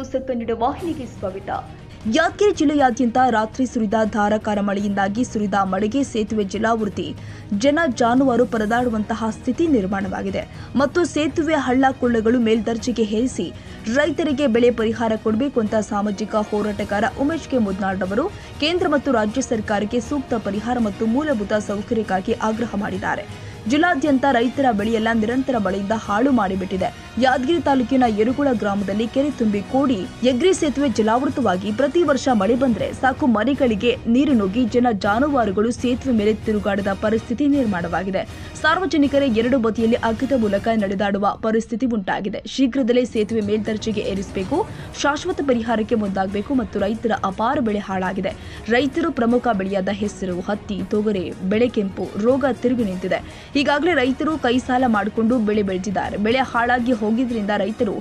News Kannada ವಾಹಿನಿಗೆ ಸ್ವಾಗತ. ಯಾದಗಿರಿ ಜಿಲ್ಲೆಯಾದ್ಯಂತ ರಾತ್ರಿ ಸುರಿದ ಧಾರಾಕಾರ ಮಳೆಯಿಂದಾಗಿ ಸುರಿದ ಮಳೆಗೆ ಸೇತುವೆ ಜಲಾವೃತಿ, ಜನ ಜಾನುವಾರು ಪರದಾಡುವಂತಹ ಸ್ಥಿತಿ ನಿರ್ಮಾಣವಾಗಿದೆ ಮತ್ತು ಸೇತುವೆ ಹಳ್ಳ ಕೊಳ್ಳಗಳು ಮೇಲ್ದರ್ಜೆಗೆ ಏರಿಸಿ ರೈತರಿಗೆ ಬೆಳೆ ಪರಿಹಾರ ಕೊಡಬೇಕು ಅಂತ ಸಾಮಾಜಿಕ ಹೋರಾಟಗಾರ ಉಮೇಶ್ ಕೆ ಮುದ್ನಾಳ್ ಅವರು ಕೇಂದ್ರ ಮತ್ತು ರಾಜ್ಯ ಸರ್ಕಾರಕ್ಕೆ ಸೂಕ್ತ ಪರಿಹಾರ ಮತ್ತು ಮೂಲಭೂತ ಸೌಕರ್ಯಕ್ಕಾಗಿ ಆಗ್ರಹ ಮಾಡಿದ್ದಾರೆ. ಜಿಲ್ಲಾದ್ಯಂತ ರೈತರ ಬೆಳೆಯೆಲ್ಲ ನಿರಂತರ ಮಳೆಯಿಂದ ಹಾಳು ಮಾಡಿಬಿಟ್ಟಿದೆ. ಯಾದಗಿರಿ ತಾಲೂಕಿನ ಯರುಗುಳ ಗ್ರಾಮದಲ್ಲಿ ಕೆರೆ ತುಂಬಿ ಕೂಡಿ ಯಗ್ರಿ ಸೇತುವೆ ಜಲಾವೃತವಾಗಿ ಪ್ರತಿ ವರ್ಷ ಮಳೆ ಬಂದ್ರೆ ಸಾಕು ಮನೆಗಳಿಗೆ ನೀರು ನುಗ್ಗಿ ಜನ ಜಾನುವಾರುಗಳು ಸೇತುವೆ ಮೇಲೆ ತಿರುಗಾಡದ ಪರಿಸ್ಥಿತಿ ನಿರ್ಮಾಣವಾಗಿದೆ. ಸಾರ್ವಜನಿಕರೇ ಎರಡು ಬದಿಯಲ್ಲಿ ಹಗ್ಗದ ಮೂಲಕ ನಡೆದಾಡುವ ಪರಿಸ್ಥಿತಿ ಉಂಟಾಗಿದೆ. ಶೀಘ್ರದಲ್ಲೇ ಸೇತುವೆ ಮೇಲ್ದರ್ಜೆಗೆ ಏರಿಸಬೇಕು, ಶಾಶ್ವತ ಪರಿಹಾರಕ್ಕೆ ಮುಂದಾಗಬೇಕು ಮತ್ತು ರೈತರ ಅಪಾರ ಬೆಳೆ ಹಾಳಾಗಿದೆ. ರೈತರು ಪ್ರಮುಖ ಬೆಳೆಯಾದ ಹೆಸರು, ಹತ್ತಿ, ತೊಗರೆ ಬೆಳೆ ಕೆಂಪು ರೋಗ ತಿರುಗಿ ನಿಂತಿದೆ. ಈಗಾಗಲೇ ರೈತರು ಕೈ ಸಾಲ ಮಾಡಿಕೊಂಡು ಬೆಳೆ ಬೆಳೆದಿದ್ದಾರೆ. ಬೆಳೆ ಹಾಳಾಗಿ ಹೋಗಿದ್ರಿಂದ ರೈತರು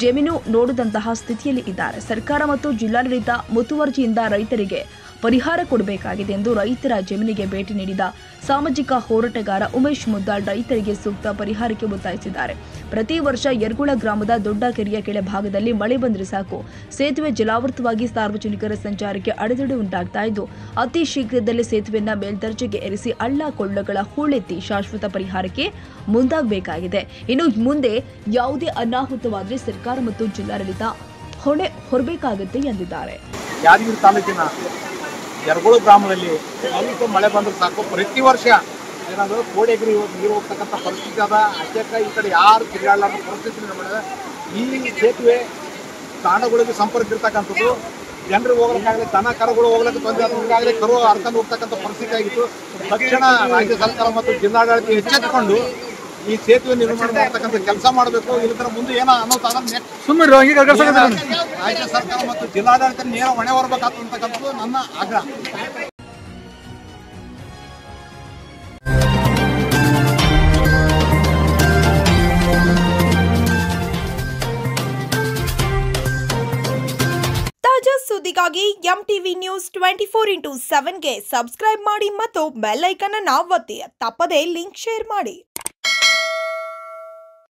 ಜಮೀನು ನೋಡದಂತಹ ಸ್ಥಿತಿಯಲ್ಲಿ ಇದ್ದಾರೆ. ಸರ್ಕಾರ ಮತ್ತು ಜಿಲ್ಲಾಡಳಿತ ಮುತುವರ್ಜಿಯಿಂದ ರೈತರಿಗೆ ಪರಿಹಾರ ಕೊಡಬೇಕಾಗಿದೆ ಎಂದು ರೈತರ ಜಮೀನಿಗೆ ಭೇಟಿ ನೀಡಿದ ಸಾಮಾಜಿಕ ಹೋರಾಟಗಾರ ಉಮೇಶ್ ಮುದ್ದಾಳ್ ರೈತರಿಗೆ ಸೂಕ್ತ ಪರಿಹಾರಕ್ಕೆ ಒತ್ತಾಯಿಸಿದ್ದಾರೆ. ಪ್ರತಿ ವರ್ಷ ಯರ್ಗುಳ ಗ್ರಾಮದ ದೊಡ್ಡ ಕೆರೆಯ ಕೆಳಭಾಗದಲ್ಲಿ ಮಳೆ ಬಂದರೆ ಸಾಕು ಸೇತುವೆ ಜಲಾವೃತವಾಗಿ ಸಾರ್ವಜನಿಕರ ಸಂಚಾರಕ್ಕೆ ಅಡೆತಡೆ ಉಂಟಾಗ್ತಾ ಇದ್ದು, ಅತಿ ಶೀಘ್ರದಲ್ಲೇ ಸೇತುವೆಯನ್ನ ಮೇಲ್ದರ್ಜೆಗೆ ಏರಿಸಿ ಹಳ್ಳ ಕೊಳ್ಳಗಳ ಹೂಳೆತ್ತಿ ಶಾಶ್ವತ ಪರಿಹಾರಕ್ಕೆ ಮುಂದಾಗಬೇಕಾಗಿದೆ. ಇನ್ನು ಮುಂದೆ ಯಾವುದೇ ಅನಾಹುತವಾದರೆ ಸರ್ಕಾರ ಮತ್ತು ಜಿಲ್ಲಾಡಳಿತ ಹೊಣೆ ಹೊರಬೇಕಾಗುತ್ತೆ ಎಂದಿದ್ದಾರೆ. ಯಾದಗಿರಿ ತಾಲೂಕಿನ ಯರಗೋಳು ಗ್ರಾಮದಲ್ಲಿ ಸ್ವಲ್ಪ ಮಳೆ ಬಂದ್ರೆ ಸಾಕು ಪ್ರತಿ ವರ್ಷ ಏನಾದರೂ ಕೋಡೆಗಿರಿ ನೀರು ಹೋಗ್ತಕ್ಕಂಥ ಪರಿಸ್ಥಿತಿ ಅದ. ಅಷ್ಟಕ್ಕೆ ಈ ಕಡೆ ಯಾರು ತಿರುಗಾಡಲಾರ್ದ ಪರಿಸ್ಥಿತಿ ನಿರ್ಮಾಣ. ಈ ಸೇತುವೆ ತಾಣಗಳಿಗೆ ಸಂಪರ್ಕ ಇರ್ತಕ್ಕಂಥದ್ದು, ಜನರಿಗೆ ಹೋಗ್ಲಿಕ್ಕಾಗಲಿ, ದನ ಕರುಗಳು ಹೋಗ್ಲಿಕ್ಕೆ ತೊಂದರೆ ಆಗಲಿ, ಕರು ಹರ್ಕೊಂಡು ಹೋಗ್ತಕ್ಕಂಥ ಪರಿಸ್ಥಿತಿ ಆಗಿತ್ತು. ತಕ್ಷಣ ರಾಜ್ಯ ಸರ್ಕಾರ ಮತ್ತು ಜಿಲ್ಲಾಡಳಿತ ಎಚ್ಚೆತ್ತುಕೊಂಡು ಈ ಸೇತುವೆ ನಿರ್ಮಾಣ ಮಾಡತಕ್ಕಂಥ ಕೆಲಸ ಮಾಡಬೇಕು. ಇಲ್ಲದ್ರ ಮುಂದೆ ಏನೋ ರಾಜ್ಯ ಸರ್ಕಾರ ಮತ್ತು ಜಿಲ್ಲಾಡಳಿತ ನೇರ ಹೊಣೆ ಹೊರಬೇಕಾಗ್ತಕ್ಕಂಥದ್ದು ನನ್ನ ಆಗ್ರಹ. ತಾಜಾ ಸುದ್ದಿಗಾಗಿ ಎಂಟಿವಿ ನ್ಯೂಸ್ 24x7ಗೆ ಸಬ್ಸ್ಕ್ರೈಬ್ ಮಾಡಿ ಮತ್ತು ಬೆಲ್ ಐಕಾನ್ ಅನ್ನು ಒತ್ತಿ. ತಪ್ಪದೇ ಲಿಂಕ್ ಶೇರ್ ಮಾಡಿ.